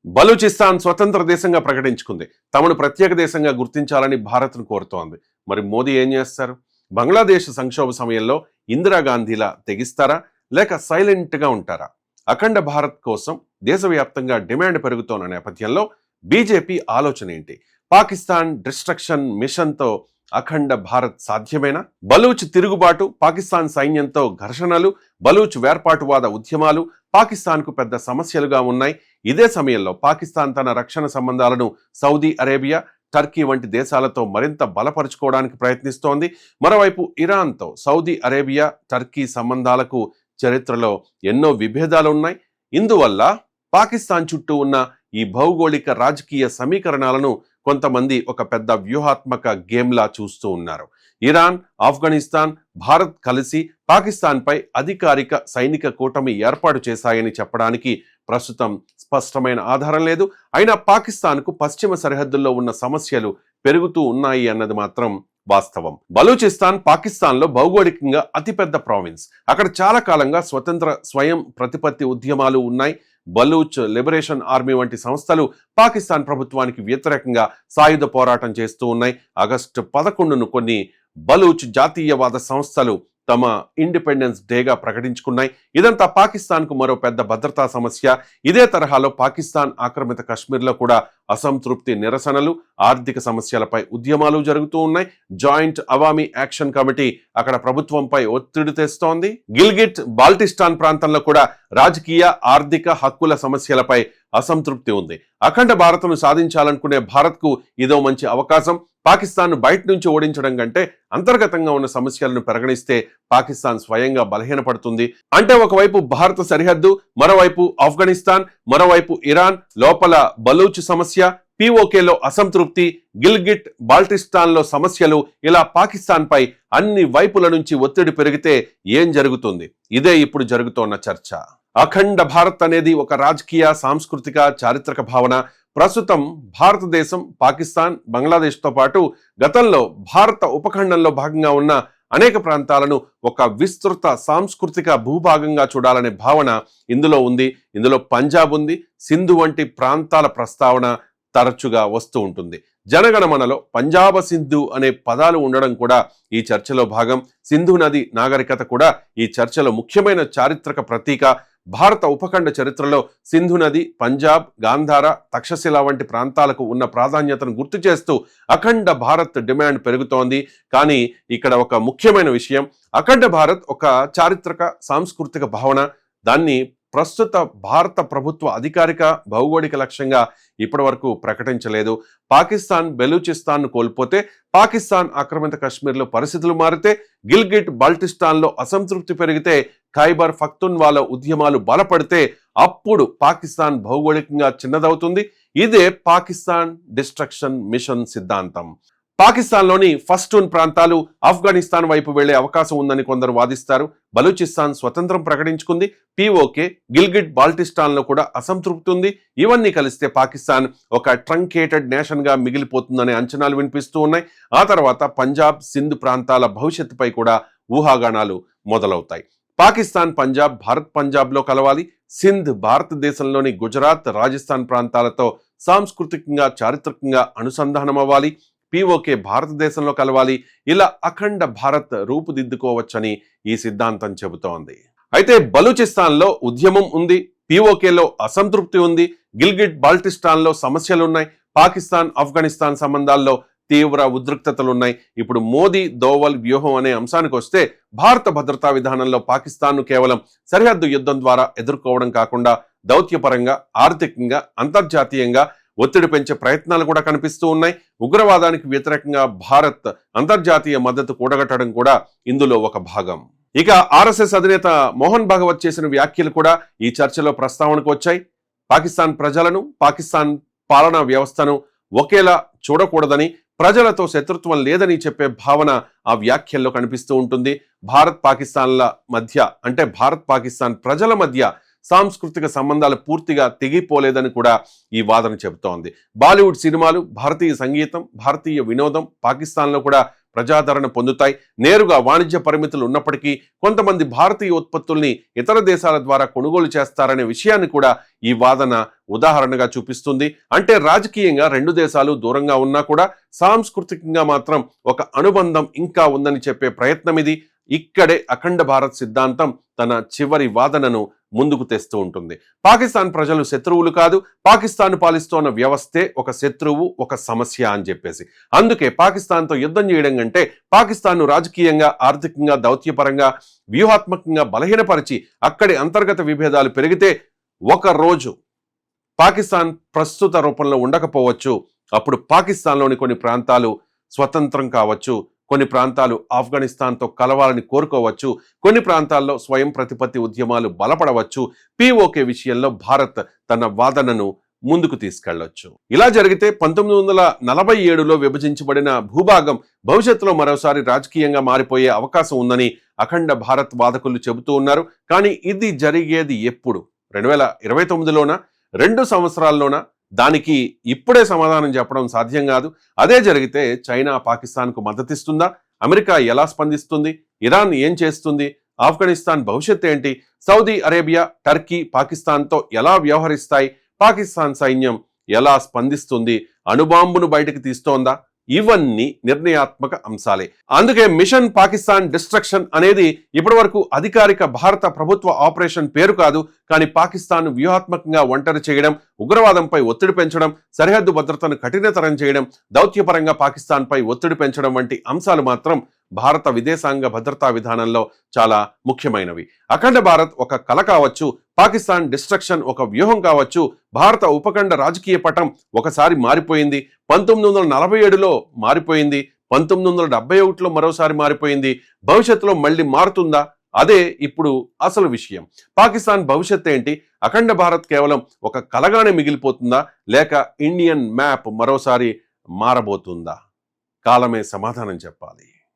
బలూచిస్తాన్ స్వతంత్ర దేశంగా ప్రకటించుకుంది. తమను ప్రత్యేక దేశంగా గుర్తించాలని భారత్ను కోరుతోంది. మరి మోదీ ఏం చేస్తారు? బంగ్లాదేశ్ సంక్షోభ సమయంలో ఇందిరాగాంధీలా తెగిస్తారా, లేక సైలెంట్గా ఉంటారా? అఖండ భారత్ కోసం దేశవ్యాప్తంగా డిమాండ్ పెరుగుతోన్న నేపథ్యంలో బీజేపీ ఆలోచన ఏంటి? పాకిస్తాన్ డిస్ట్రక్షన్ మిషన్తో అఖండ భారత్ సాధ్యమేనా? బలూచ్ తిరుగుబాటు, పాకిస్తాన్ సైన్యంతో ఘర్షణలు, బలూచ్ వేర్పాటువాద ఉద్యమాలు పాకిస్తాన్కు పెద్ద సమస్యలుగా ఉన్నాయి. ఇదే సమయంలో పాకిస్తాన్ తన రక్షణ సంబంధాలను సౌదీ అరేబియా, టర్కీ వంటి దేశాలతో మరింత బలపరుచుకోవడానికి ప్రయత్నిస్తోంది. మరోవైపు ఇరాన్తో సౌదీ అరేబియా, టర్కీ సంబంధాలకు చరిత్రలో ఎన్నో విభేదాలు ఉన్నాయి. ఇందువల్ల పాకిస్తాన్ చుట్టూ ఉన్న ఈ భౌగోళిక రాజకీయ సమీకరణాలను కొంతమంది ఒక పెద్ద వ్యూహాత్మక గేమ్లా చూస్తూ ఉన్నారు. ఇరాన్, ఆఫ్ఘనిస్తాన్, భారత్ కలిసి పాకిస్తాన్పై అధికారిక సైనిక కూటమి ఏర్పాటు చేశాయని చెప్పడానికి ప్రస్తుతం స్పష్టమైన ఆధారం లేదు. అయినా పాకిస్తాన్కు పశ్చిమ సరిహద్దుల్లో ఉన్న సమస్యలు పెరుగుతూ ఉన్నాయి అన్నది మాత్రం వాస్తవం. బలూచిస్తాన్ పాకిస్తాన్లో భౌగోళికంగా అతిపెద్ద ప్రావిన్స్. అక్కడ చాలా కాలంగా స్వతంత్ర స్వయం ప్రతిపత్తి ఉద్యమాలు ఉన్నాయి. బలూచ్ లిబరేషన్ ఆర్మీ వంటి సంస్థలు పాకిస్తాన్ ప్రభుత్వానికి వ్యతిరేకంగా సాయుధ పోరాటం చేస్తూ ఉన్నాయి. ఆగస్టు 11ను కొన్ని బలూచ్ జాతీయవాద సంస్థలు తమ ఇండిపెండెన్స్ డేగా ప్రకటించుకున్నాయి. ఇదంతా పాకిస్తాన్కు మరో పెద్ద భద్రతా సమస్య. ఇదే తరహాలో పాకిస్తాన్ ఆక్రమిత కశ్మీర్లో కూడా అసంతృప్తి నిరసనలు, ఆర్థిక సమస్యలపై ఉద్యమాలు జరుగుతూ ఉన్నాయి. జాయింట్ అవామీ యాక్షన్ కమిటీ అక్కడ ప్రభుత్వంపై ఒత్తిడి తెస్తోంది. గిల్గిట్ బాల్టిస్టాన్ ప్రాంతంలో కూడా రాజకీయ, ఆర్థిక హక్కుల సమస్యలపై అసంతృప్తి ఉంది. అఖండ భారత్ను సాధించాలనుకునే భారత్కు ఇదో మంచి అవకాశం. పాకిస్తాన్ బయట నుంచి ఓడించడం కంటే అంతర్గతంగా ఉన్న సమస్యలను పరిగణిస్తే పాకిస్తాన్ స్వయంగా బలహీనపడుతుంది. అంటే ఒకవైపు భారత సరిహద్దు, మరోవైపు ఆఫ్ఘనిస్తాన్, మరోవైపు ఇరాన్, లోపల బలూచ్ సమస్య, పిఓకేలో అసంతృప్తి, గిల్గిట్ బాల్టిస్తాన్లో సమస్యలు, ఇలా పాకిస్తాన్ పై అన్ని వైపుల నుంచి ఒత్తిడి పెరిగితే ఏం జరుగుతుంది? ఇదే ఇప్పుడు జరుగుతోన్న చర్చ. అఖండ భారత్ అనేది ఒక రాజకీయ, సాంస్కృతిక, చారిత్రక భావన. ప్రస్తుతం భారతదేశం, పాకిస్తాన్, బంగ్లాదేశ్తో పాటు గతంలో భారత ఉపఖండంలో భాగంగా ఉన్న అనేక ప్రాంతాలను ఒక విస్తృత సాంస్కృతిక భూభాగంగా చూడాలనే భావన ఇందులో ఉంది. ఇందులో పంజాబ్ ఉంది. సింధు వంటి ప్రాంతాల ప్రస్తావన తరచుగా వస్తూ ఉంటుంది. జనగణమనలో పంజాబ సింధు అనే పదాలు ఉండడం కూడా ఈ చర్చలో భాగం. సింధు నది నాగరికత కూడా ఈ చర్చలో ముఖ్యమైన చారిత్రక ప్రతీక. భారత ఉపఖండ చరిత్రలో సింధు నది, పంజాబ్, గాంధార, తక్షశిల వంటి ప్రాంతాలకు ఉన్న ప్రాధాన్యతను గుర్తు చేస్తూ అఖండ భారత్ డిమాండ్ పెరుగుతోంది. కానీ ఇక్కడ ఒక ముఖ్యమైన విషయం, అఖండ భారత్ ఒక చారిత్రక, సాంస్కృతిక భావన. దాన్ని ప్రస్తుత భారత ప్రభుత్వ అధికారిక భౌగోళిక లక్ష్యంగా ఇప్పటి వరకు ప్రకటించలేదు. పాకిస్తాన్ బెలూచిస్తాన్ను కోల్పోతే, పాకిస్తాన్ ఆక్రమిత కశ్మీర్లో పరిస్థితులు మారితే, గిల్గిట్ బాల్టిస్తాన్లో అసంతృప్తి పెరిగితే, ఖైబర్ పఖ్తూన్వాలా ఉద్యమాలు బలపడితే అప్పుడు పాకిస్తాన్ భౌగోళికంగా చిన్నదవుతుంది. ఇదే పాకిస్తాన్ డిస్ట్రక్షన్ మిషన్ సిద్ధాంతం. పాకిస్తాన్లోని పఖ్తూన్ ప్రాంతాలు ఆఫ్ఘనిస్తాన్ వైపు వెళ్లే అవకాశం ఉందని కొందరు వాదిస్తారు. బలూచిస్తాన్ స్వతంత్రం ప్రకటించుకుంది. పిఓకే, గిల్గిట్ బాల్టిస్తాన్లో కూడా అసంతృప్తి ఉంది. ఇవన్నీ కలిస్తే పాకిస్తాన్ ఒక ట్రంకేటెడ్ నేషన్ గా మిగిలిపోతుందనే అంచనాలు వినిపిస్తూ ఉన్నాయి. ఆ తర్వాత పంజాబ్, సింధ్ ప్రాంతాల భవిష్యత్తుపై కూడా ఊహాగానాలు మొదలవుతాయి. పాకిస్తాన్ పంజాబ్ భారత్ పంజాబ్లో కలవాలి. సింధ్ భారతదేశంలోని గుజరాత్, రాజస్థాన్ ప్రాంతాలతో సాంస్కృతికంగా, చారిత్రకంగా అనుసంధానం అవ్వాలి. పిఓకే భారతదేశంలో కలవాలి. ఇలా అఖండ భారత్ రూపుదిద్దుకోవచ్చని ఈ సిద్ధాంతం చెబుతోంది. అయితే బలూచిస్తాన్లో ఉద్యమం ఉంది, పిఓకేలో అసంతృప్తి ఉంది, గిల్గిట్ బాల్టిస్తాన్లో సమస్యలున్నాయి, పాకిస్తాన్ ఆఫ్ఘనిస్తాన్ సంబంధాల్లో తీవ్ర ఉద్రిక్తతలున్నాయి. ఇప్పుడు మోదీ దోవల్ వ్యూహం అనే అంశానికి వస్తే, భారత భద్రతా విధానంలో పాకిస్తాన్ను కేవలం సరిహద్దు యుద్ధం ద్వారా ఎదుర్కోవడం కాకుండా దౌత్యపరంగా, ఆర్థికంగా, అంతర్జాతీయంగా ఒత్తిడి పెంచే ప్రయత్నాలు కూడా కనిపిస్తూ ఉన్నాయి. ఉగ్రవాదానికి వ్యతిరేకంగా భారత్ అంతర్జాతీయ మద్దతు కూడగట్టడం కూడా ఇందులో ఒక భాగం. ఇక ఆర్ఎస్ఎస్ అధినేత మోహన్ భాగవత్ చేసిన వ్యాఖ్యలు కూడా ఈ చర్చలో ప్రస్తావనకు వచ్చాయి. పాకిస్తాన్ ప్రజలను, పాకిస్తాన్ పాలనా వ్యవస్థను ఒకేలా చూడకూడదని, ప్రజలతో శత్రుత్వం లేదని చెప్పే భావన ఆ వ్యాఖ్యల్లో కనిపిస్తూ ఉంటుంది. భారత్ పాకిస్తాన్ల మధ్య, అంటే భారత్ పాకిస్తాన్ ప్రజల మధ్య సాంస్కృతిక సంబంధాలు పూర్తిగా తెగిపోలేదని కూడా ఈ వాదన చెబుతోంది. బాలీవుడ్ సినిమాలు, భారతీయ సంగీతం, భారతీయ వినోదం పాకిస్తాన్లో కూడా ప్రజాదరణ పొందుతాయి. నేరుగా వాణిజ్య పరిమితులు ఉన్నప్పటికీ కొంతమంది భారతీయ ఉత్పత్తుల్ని ఇతర దేశాల ద్వారా కొనుగోలు చేస్తారనే విషయాన్ని కూడా ఈ వాదన ఉదాహరణగా చూపిస్తుంది. అంటే రాజకీయంగా రెండు దేశాలు దూరంగా ఉన్నా కూడా సాంస్కృతికంగా మాత్రం ఒక అనుబంధం ఇంకా ఉందని చెప్పే ప్రయత్నం ఇది. ఇక్కడే అఖండ భారత్ సిద్ధాంతం తన చివరి వాదనను ముందుకు తెస్తూ ఉంటుంది. పాకిస్తాన్ ప్రజలు శత్రువులు కాదు, పాకిస్తాన్ పాలిస్తోన్న వ్యవస్థే ఒక శత్రువు, ఒక సమస్య అని చెప్పేసి. అందుకే పాకిస్తాన్తో యుద్ధం చేయడం కంటే పాకిస్తాన్ను రాజకీయంగా, ఆర్థికంగా, దౌత్యపరంగా, వ్యూహాత్మకంగా బలహీనపరిచి అక్కడి అంతర్గత విభేదాలు పెరిగితే ఒక రోజు పాకిస్తాన్ ప్రస్తుత రూపంలో ఉండకపోవచ్చు. అప్పుడు పాకిస్తాన్లోని కొన్ని ప్రాంతాలు స్వతంత్రం కావచ్చు, కొన్ని ప్రాంతాలు ఆఫ్ఘనిస్తాన్తో కలవాలని కోరుకోవచ్చు, కొన్ని ప్రాంతాల్లో స్వయం ప్రతిపత్తి ఉద్యమాలు బలపడవచ్చు. పిఓకే విషయంలో భారత్ తన వాదనను ముందుకు తీసుకెళ్లొచ్చు. ఇలా జరిగితే 1947లో విభజించబడిన భూభాగం భవిష్యత్తులో మరోసారి రాజకీయంగా మారిపోయే అవకాశం ఉందని అఖండ భారత్ వాదకులు చెబుతూ ఉన్నారు. కానీ ఇది జరిగేది ఎప్పుడు? 2029లోనా, 2 సంవత్సరాల్లోనా? దానికి ఇప్పుడే సమాధానం చెప్పడం సాధ్యం కాదు. అదే జరిగితే చైనా పాకిస్తాన్కు మద్దతిస్తుందా? అమెరికా ఎలా స్పందిస్తుంది? ఇరాన్ ఏం చేస్తుంది? ఆఫ్ఘనిస్తాన్ భవిష్యత్ ఏంటి? సౌదీ అరేబియా, టర్కీ పాకిస్తాన్తో ఎలా వ్యవహరిస్తాయి? పాకిస్తాన్ సైన్యం ఎలా స్పందిస్తుంది? అణుబాంబును బయటకు తీస్తోందా? ఇవన్నీ నిర్ణయాత్మక అంశాలే. అందుకే మిషన్ పాకిస్తాన్ డిస్ట్రక్షన్ అనేది ఇప్పటి వరకు అధికారిక భారత ప్రభుత్వ ఆపరేషన్ పేరు కాదు. కానీ పాకిస్తాన్ వ్యూహాత్మకంగా ఒంటరి చేయడం, ఉగ్రవాదంపై ఒత్తిడి పెంచడం, సరిహద్దు భద్రతను కఠినతరం చేయడం, దౌత్యపరంగా పాకిస్తాన్పై ఒత్తిడి పెంచడం వంటి అంశాలు మాత్రం భారత విదేశాంగ భద్రతా విధానంలో చాలా ముఖ్యమైనవి. అఖండ భారత్ ఒక కల కావచ్చు, పాకిస్తాన్ డిస్ట్రక్షన్ ఒక వ్యూహం కావచ్చు. భారత ఉపఖండ రాజకీయ పటం ఒకసారి మారిపోయింది. 1947లో మారిపోయింది, 1971లో మరోసారి మారిపోయింది. భవిష్యత్తులో మళ్ళీ మారుతుందా? అదే ఇప్పుడు అసలు విషయం. పాకిస్తాన్ భవిష్యత్ ఏంటి? అఖండ భారత్ కేవలం ఒక కలగానే మిగిలిపోతుందా, లేక ఇండియన్ మ్యాప్ మరోసారి మారబోతుందా? కాలమే సమాధానం చెప్పాలి.